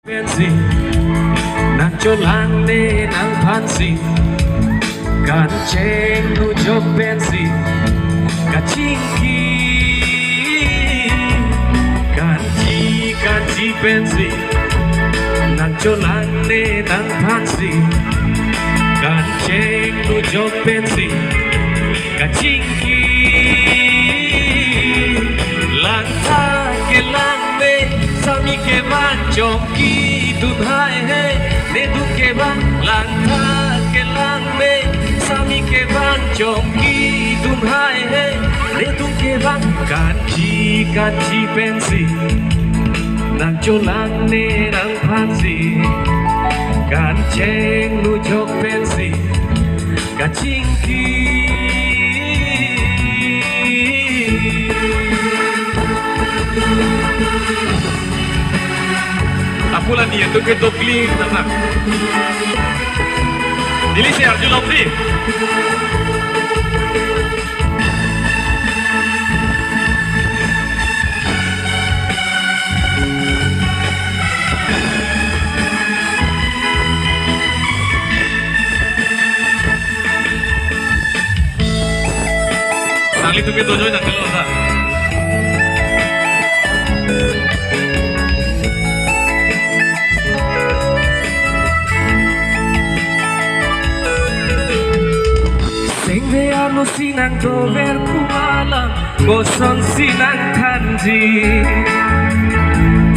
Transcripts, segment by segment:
Pensi, nagcholane ng pansi, kanceng nujok pensi, kacingki, kanji pensi, nagcholane ng pansi, kanceng nujok pensi, kacingki, langta ke langme, sami ke chongki dunhai hai ne duke bang langta ke langme sami ke bang chongki dunhai hai ne duke bang kanji pensi nang cholang ne nang phansi kanceng nu jok pensi kachingki Apulah ni itu ke topli nama. Dili si Arjun Lopri. Sali tu ke dojo nak kalau tak. Ano sinang dover kuala gosong sinang kanji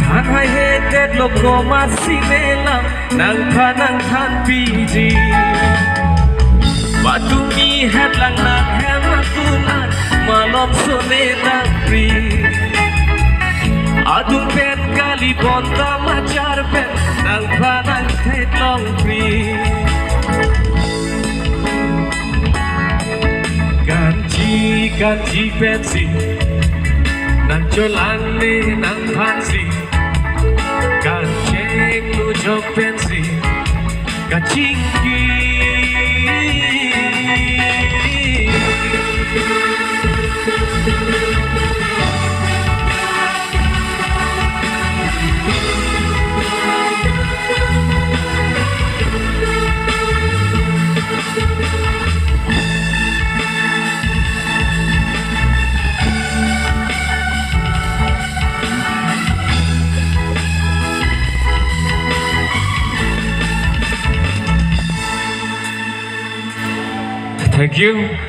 Tanhai hetet loko masinelam nang panang tan piji Batumi hetlang nak hematulan malom sonetang pri Adung pen kali bonta macar pen nang panang tetlong pri Kanji pensi nang cholang ne nang phansi kanceng nu jok pensi kachingki Thank you.